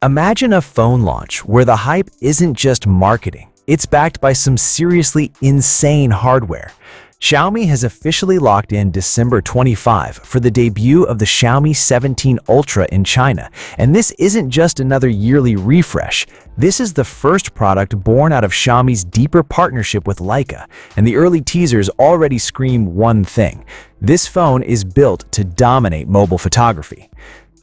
Imagine a phone launch where the hype isn't just marketing, it's backed by some seriously insane hardware. Xiaomi has officially locked in December 25 for the debut of the Xiaomi 17 Ultra in China, and this isn't just another yearly refresh. This is the first product born out of Xiaomi's deeper partnership with Leica, and the early teasers already scream one thing: this phone is built to dominate mobile photography.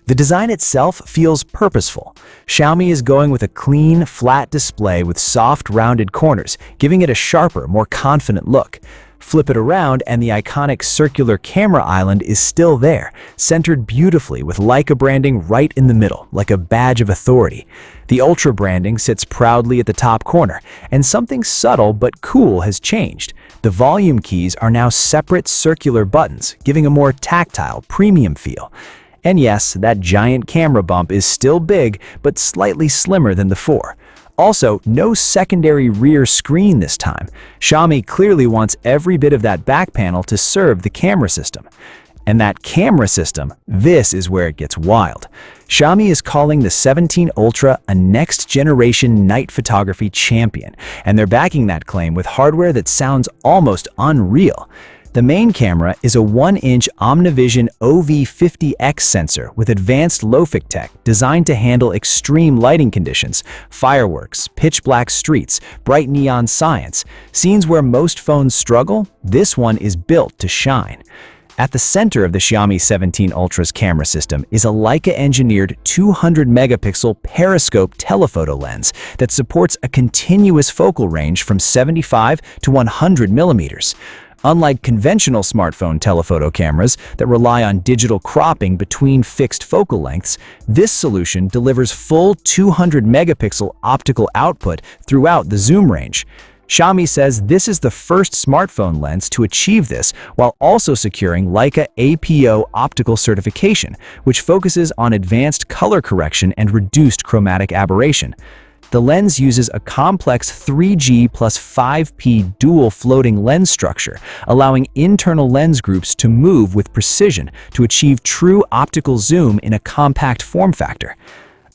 The design itself feels purposeful. Xiaomi is going with a clean, flat display with soft, rounded corners, giving it a sharper, more confident look. Flip it around and the iconic circular camera island is still there, centered beautifully with Leica branding right in the middle, like a badge of authority. The Ultra branding sits proudly at the top corner, and something subtle but cool has changed. The volume keys are now separate circular buttons, giving a more tactile, premium feel. And yes, that giant camera bump is still big, but slightly slimmer than the 4. Also, no secondary rear screen this time. Xiaomi clearly wants every bit of that back panel to serve the camera system. And that camera system, this is where it gets wild. Xiaomi is calling the 17 Ultra a next-generation night photography champion, and they're backing that claim with hardware that sounds almost unreal. The main camera is a 1-inch Omnivision OV50X sensor with advanced LOFIC tech designed to handle extreme lighting conditions, fireworks, pitch-black streets, bright neon science. Scenes where most phones struggle, this one is built to shine. At the center of the Xiaomi 17 Ultra's camera system is a Leica-engineered 200-megapixel periscope telephoto lens that supports a continuous focal range from 75 to 100 millimeters. Unlike conventional smartphone telephoto cameras that rely on digital cropping between fixed focal lengths, this solution delivers full 200-megapixel optical output throughout the zoom range. Xiaomi says this is the first smartphone lens to achieve this while also securing Leica APO optical certification, which focuses on advanced color correction and reduced chromatic aberration. The lens uses a complex 3G plus 5P dual floating lens structure, allowing internal lens groups to move with precision to achieve true optical zoom in a compact form factor.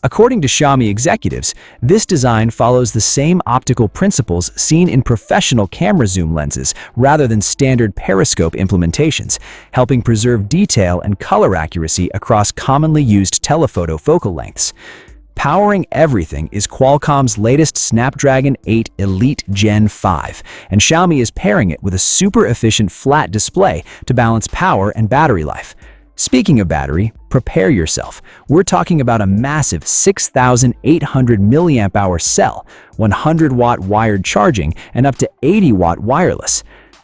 According to Xiaomi executives, this design follows the same optical principles seen in professional camera zoom lenses rather than standard periscope implementations, helping preserve detail and color accuracy across commonly used telephoto focal lengths. Powering everything is Qualcomm's latest Snapdragon 8 Elite Gen 5, and Xiaomi is pairing it with a super-efficient flat display to balance power and battery life. Speaking of battery, prepare yourself. We're talking about a massive 6,800 mAh cell, 100-watt wired charging, and up to 80-watt wireless.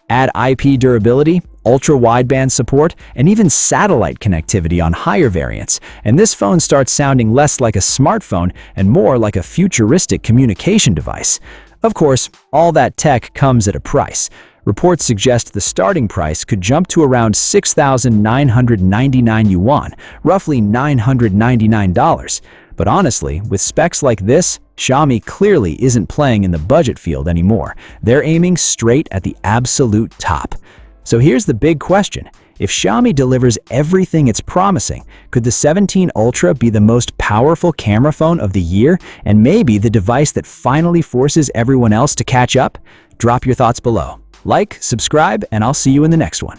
Add IP durability, ultra-wideband support, and even satellite connectivity on higher variants, and this phone starts sounding less like a smartphone and more like a futuristic communication device. Of course, all that tech comes at a price. Reports suggest the starting price could jump to around 6,999 yuan, roughly $999. But honestly, with specs like this, Xiaomi clearly isn't playing in the budget field anymore. They're aiming straight at the absolute top. So here's the big question. If Xiaomi delivers everything it's promising, could the 17 Ultra be the most powerful camera phone of the year and maybe the device that finally forces everyone else to catch up? Drop your thoughts below. Like, subscribe, and I'll see you in the next one.